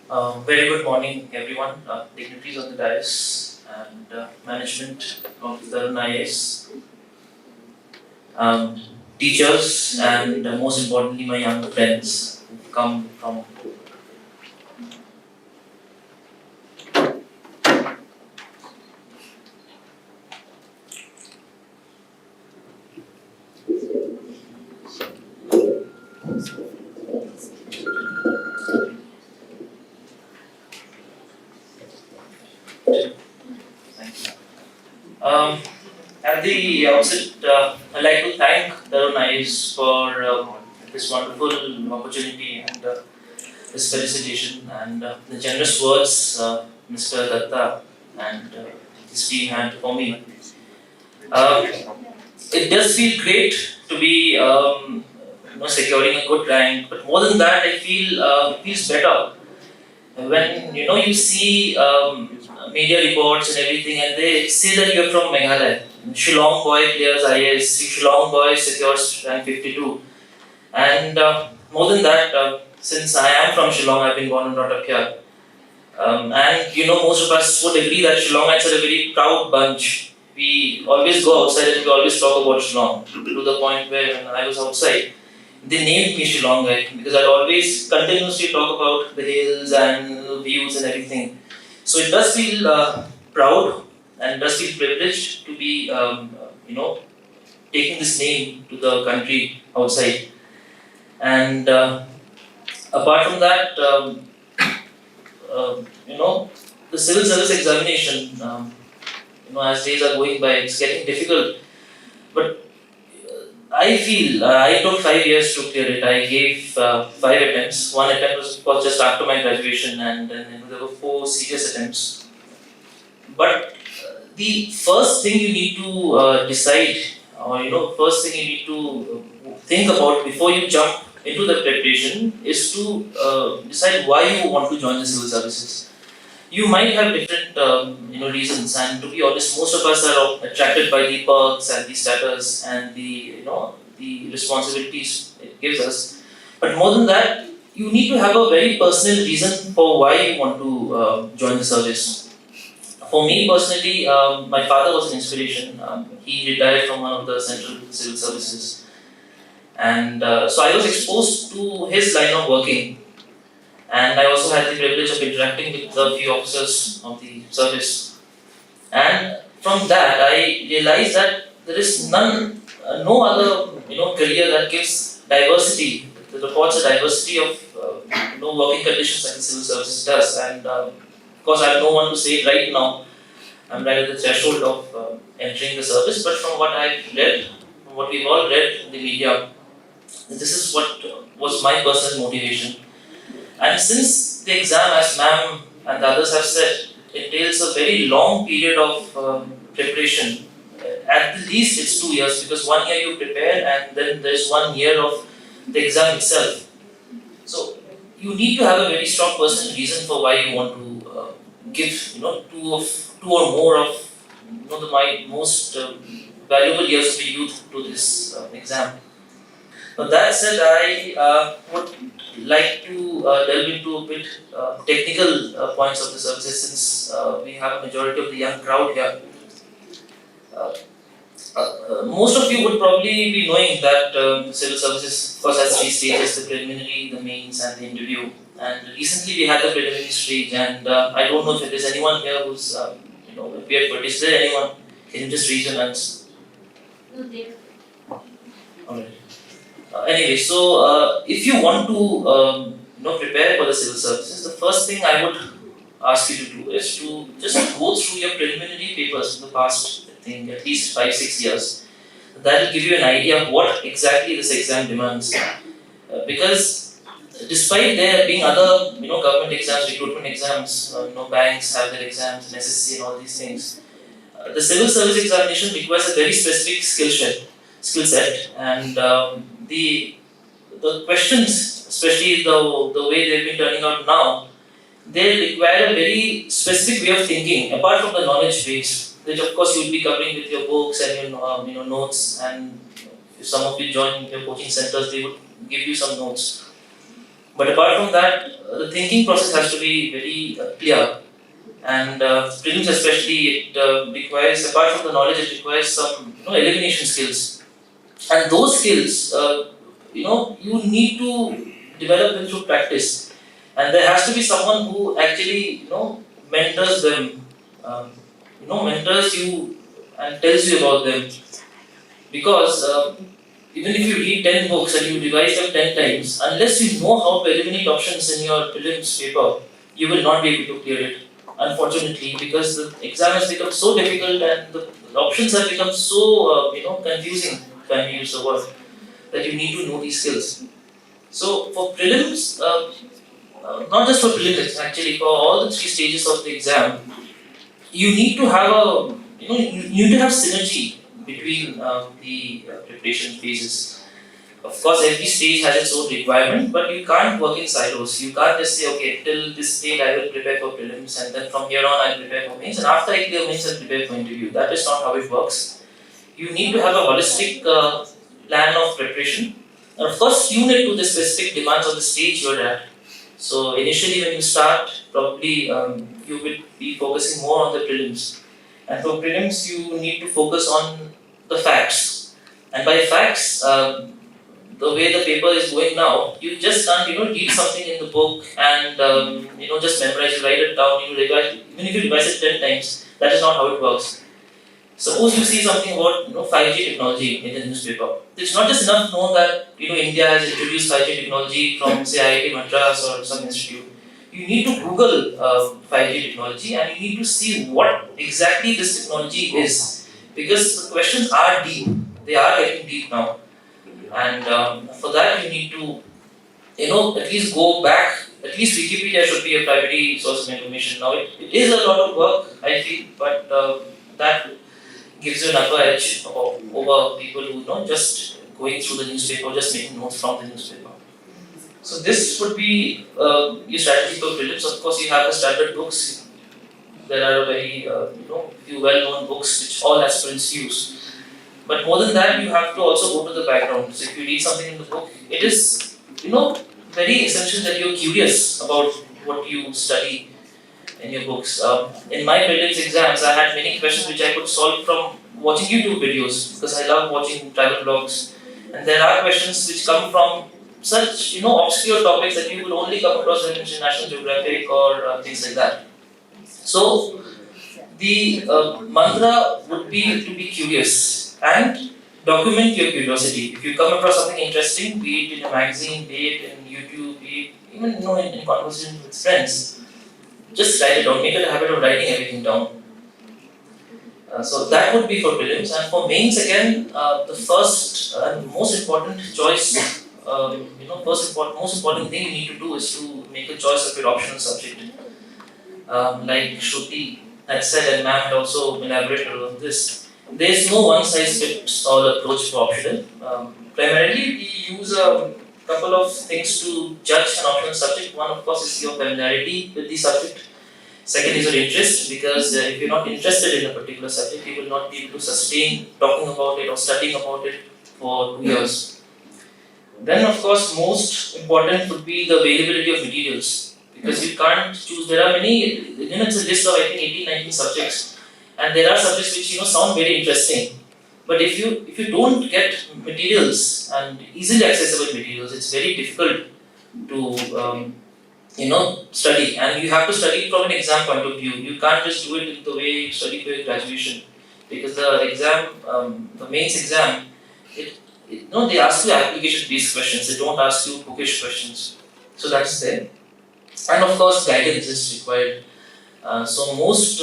Very good morning, everyone. Dignitaries on the dais and management of TarunIAS, um, teachers, and most importantly, my young friends who've come from. Thank you. At the outset, I'd like to thank TarunIAS for this wonderful opportunity and this felicitation and the generous words Mr. Datta and his team had for me. Um, it does feel great to be securing a good rank, but more than that, I feel it feels better when you see media reports and everything, and they say that you're from Meghalaya. Shillong boy clears IAS, Shillong boy secures rank 52, and more than that, since I am from Shillong, I've been born and brought up here. And most of us would agree that Shillongites are a very proud bunch. We always go outside and we always talk about Shillong to the point where when I was outside, they named me Shillongite because I'd always continuously talk about the hills and the views and everything. So it does feel proud and does feel privileged to be, taking this name to the country outside. And apart from that, the civil service examination, as days are going by, it's getting difficult. But I feel I took 5 years to clear it. I gave 5 attempts. One attempt was, of course, just after my graduation, and then there were 4 serious attempts. But the first thing you need to decide, or first thing you need to think about before you jump into the preparation is to decide why you want to join the civil services. You might have different reasons, and to be honest, most of us are attracted by the perks and the status and the responsibilities it gives us. But more than that, you need to have a very personal reason for why you want to join the service. For me personally, my father was an inspiration. He retired from one of the central civil services, and so I was exposed to his line of working, and I also had the privilege of interacting with the few officers of the service. And from that, I realized that there is no other career that gives diversity, that reports a diversity of working conditions like the civil services does. And of course, I have no one to say it right now. I'm right at the threshold of entering the service, but from what I've read, from what we've all read in the media, this is what was my personal motivation. And since the exam, as ma'am and the others have said, entails a very long period of preparation. At least it's 2 years because 1 year you prepare and then there's 1 year of the exam itself. So you need to have a very strong personal reason for why you want to give two or more of my most valuable years of your youth to this exam. Now that said, I would like to delve into a bit technical points of the services since we have a majority of the young crowd here. Uh, Most of you would probably be knowing that civil services, of course, has 3 stages: the preliminary, the mains, and the interview. And recently we had the preliminary stage, and I don't know if there's anyone here who's, appeared for it. Is there anyone? Can you just raise your hands? No, there. Alright. Anyway, so if you want to prepare for the civil services, the first thing I would ask you to do is to just go through your preliminary papers in the past, I think at least 5-6 years. That will give you an idea of what exactly this exam demands. Because despite there being other government exams, recruitment exams, banks have their exams, SSC and all these things, the civil service examination requires a very specific skill set, and the questions, especially the way they've been turning out now, they require a very specific way of thinking, apart from the knowledge base, which of course you'll be covering with your books and your notes, and if some of you join your coaching centers, they would give you some notes. But apart from that, the thinking process has to be very clear. And prelims especially, it requires, apart from the knowledge, it requires some elimination skills. And those skills, you need to develop them through practice. And there has to be someone who actually, mentors them, mentors you and tells you about them. Because even if you read 10 books and you revise them 10 times, unless you know how to eliminate options in your prelims paper, you will not be able to clear it. Unfortunately, because the exam has become so difficult and the options have become so confusing, if I may use the word, that you need to know these skills. So for prelims, not just for prelims, actually for all the three stages of the exam, you need to have you need to have synergy between the preparation phases. Of course, every stage has its own requirement, but you can't work in silos. You can't just say, okay, till this date I will prepare for prelims, and then from here on I'll prepare for mains, and after I clear mains I'll prepare for interview. That is not how it works. You need to have a holistic plan of preparation, and of course tune it to the specific demands of the stage you're at. So initially when you start, probably you will be focusing more on the prelims. And for prelims, you need to focus on the facts. And by facts, the way the paper is going now, you just can't read something in the book and just memorize it, write it down. You revise, even if you revise it 10 times, that is not how it works. Suppose you see something about 5G technology in the newspaper. It's not just enough to know that India has introduced 5G technology from say IIT Madras or some institute. You need to Google 5G technology and you need to see what exactly this technology is, because the questions are deep. They are getting deep now, and for that you need to at least go back. At least Wikipedia should be a primary source of information. Now it is a lot of work, I feel, but that gives you an upper edge over people who just going through the newspaper, just making notes from the newspaper. So this would be your strategy for prelims. Of course, you have the standard books. There are very few well-known books which all aspirants use. But more than that, you have to also go to the background. So if you read something in the book, it is very essential that you're curious about what you study in your books. In my prelims exams, I had many questions which I could solve from watching YouTube videos, because I love watching travel vlogs. And there are questions which come from such obscure topics that you will only come across in National Geographic or things like that. So the mantra would be to be curious and document your curiosity. If you come across something interesting, be it in a magazine, be it in YouTube, be it even in conversation with friends, just write it down. Make it a habit of writing everything down. So that would be for prelims. And for mains, again, the first and most important choice, most important thing you need to do is to make a choice of your optional subject. Like Shruti had said, and ma'am had also elaborated on this, there is no one-size-fits-all approach for optional. Primarily, we use a couple of things to judge an optional subject. One, of course, is your familiarity with the subject. Second is your interest, because if you're not interested in a particular subject, you will not be able to sustain talking about it or studying about it for 2 years. Then, of course, most important would be the availability of materials, because you can't choose. There are many, it's a list of I think 18, 19 subjects, and there are subjects which sound very interesting. But if you don't get materials and easily accessible materials, it's very difficult to study, and you have to study from an exam point of view. You can't just do it the way you study for your graduation, because the exam, the mains exam, they ask you application-based questions. They don't ask you bookish questions. So that's there, and of course guidance is required. So most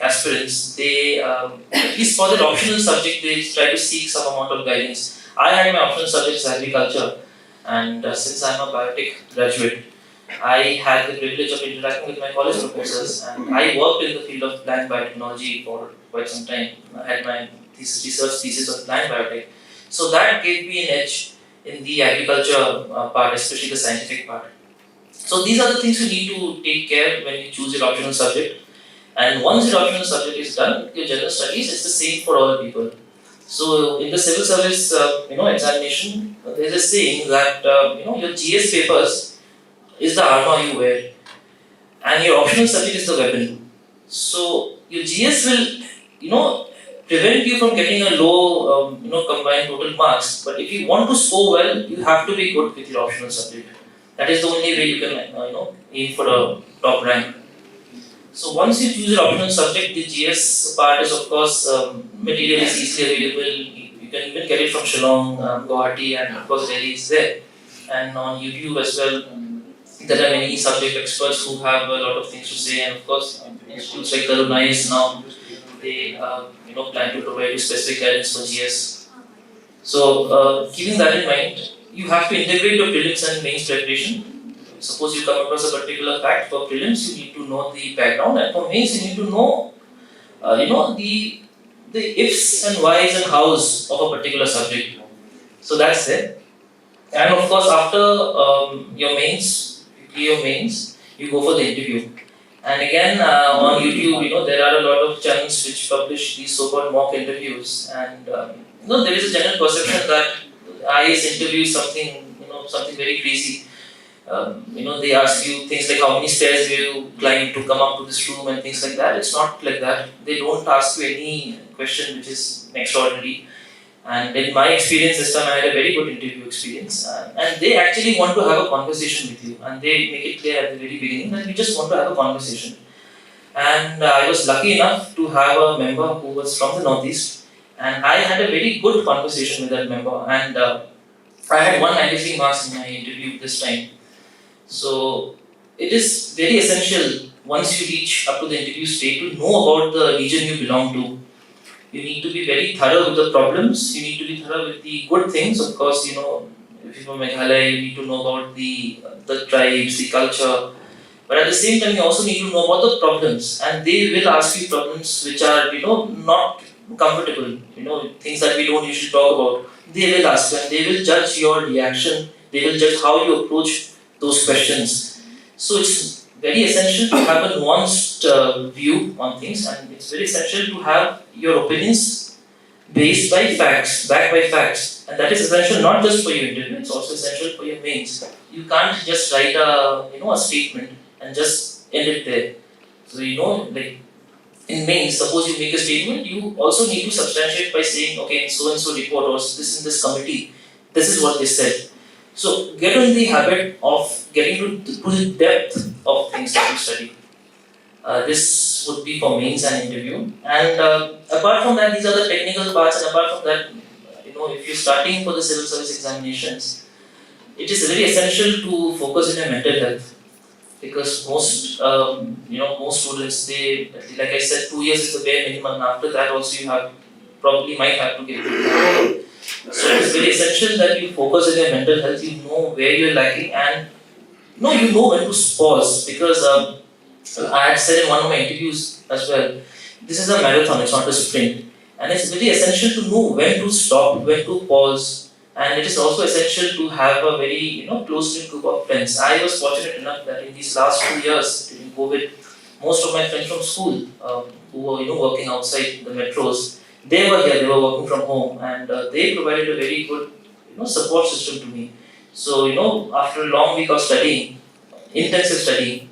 aspirants, they at least for their optional subject, they try to seek some amount of guidance. I had my optional subject as agriculture. And since I'm a biotech graduate, I had the privilege of interacting with my college professors, and I worked in the field of plant biotechnology for quite some time. I had my research thesis on plant biotech. So that gave me an edge in the agriculture part, especially the scientific part. So these are the things you need to take care when you choose your optional subject. And once your optional subject is done, your general studies is the same for all people. So in the civil service examination, there's a saying that your GS papers is the armor you wear, and your optional subject is the weapon. So your GS will prevent you from getting a low combined total marks. But if you want to score well, you have to be good with your optional subject. That is the only way you can aim for a top rank. So once you choose your optional subject, the GS part is of course material is easily available. You can even get it from Shillong, Guwahati, and of course Delhi is there. And on YouTube as well, there are many subject experts who have a lot of things to say. And of course, institutes like TarunIAS now, they plan to provide you specific guidance for GS. So keeping that in mind, you have to integrate your prelims and mains preparation. Suppose you come across a particular fact for prelims, you need to know the background, and for mains you need to know, the ifs and whys and hows of a particular subject. So that's it. And of course, after your mains, you clear your mains, you go for the interview. And again, on YouTube, there are a lot of channels which publish these so-called mock interviews, and there is a general perception that IAS interview is something very crazy. They ask you things like how many stairs you climb to come up to this room and things like that. It's not like that. They don't ask you any question which is extraordinary. And in my experience this time, I had a very good interview experience. And they actually want to have a conversation with you. And they make it clear at the very beginning that we just want to have a conversation. And I was lucky enough to have a member who was from the Northeast. And I had a very good conversation with that member. And I had 193 marks in my interview this time. So it is very essential once you reach up to the interview stage to know about the region you belong to. You need to be very thorough with the problems, you need to be thorough with the good things. Of course, if you're from Meghalaya, you need to know about the tribes, the culture. But at the same time, you also need to know about the problems, and they will ask you problems which are not comfortable, things that we don't usually talk about. They will ask you, and they will judge your reaction, they will judge how you approach those questions. So it's very essential to have a nuanced view on things, and it's very essential to have your opinions based by facts, backed by facts, and that is essential not just for your interview; it's also essential for your mains. You can't just write a statement and just end it there. So like in mains, suppose you make a statement, you also need to substantiate by saying, okay, in so and so report or this in this committee, this is what they said. So get in the habit of getting to the depth of things that you study. This would be for mains and interview. And apart from that, these are the technical parts. And apart from that, if you're starting for the civil service examinations, it is very essential to focus on your mental health, because most students, they, like I said, 2 years is the bare minimum. After that, also you might have to give. So it's very essential that you focus on your mental health. You know where you're lacking, and you know when to pause, because I had said in one of my interviews as well, this is a marathon, it's not a sprint, and it's very essential to know when to stop, when to pause, and it is also essential to have a very close-knit group of friends. I was fortunate enough that in these last 2 years during COVID, most of my friends from school who were working outside the metros, they were here, they were working from home, and they provided a very good support system to me. So after a long week of studying, intensive studying,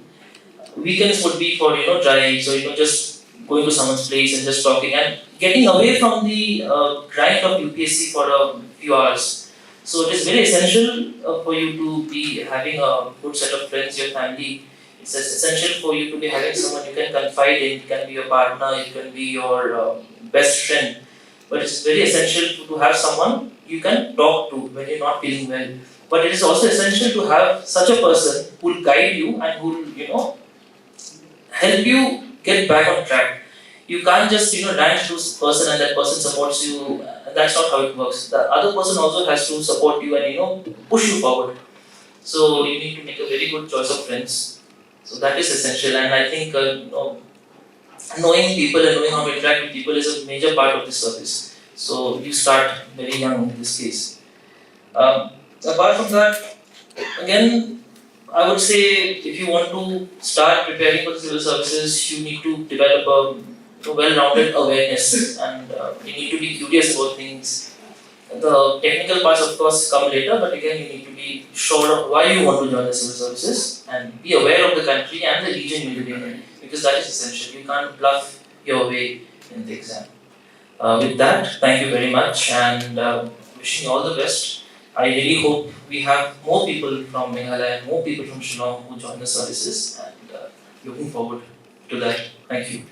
weekends would be for drives, or just going to someone's place and just talking and getting away from the grind of UPSC for a few hours. So it is very essential for you to be having a good set of friends, your family. It's essential for you to be having someone you can confide in. It can be your partner, it can be your best friend. But it's very essential to have someone you can talk to when you're not feeling well. But it is also essential to have such a person who will guide you and who will help you get back on track. You can't just dance to a person and that person supports you. That's not how it works. The other person also has to support you and push you forward. So you need to make a very good choice of friends. So that is essential, and I think knowing people and knowing how to interact with people is a major part of this service. So you start very young in this case. Apart from that, again, I would say if you want to start preparing for the civil services, you need to develop a well-rounded awareness, and you need to be curious about things. The technical parts, of course, come later, but again, you need to be sure of why you want to join the civil services and be aware of the country and the region you live in, because that is essential. You can't bluff your way in the exam. With that, thank you very much, and wishing you all the best. I really hope we have more people from Meghalaya and more people from Shillong who join the services, and looking forward to that. Thank you.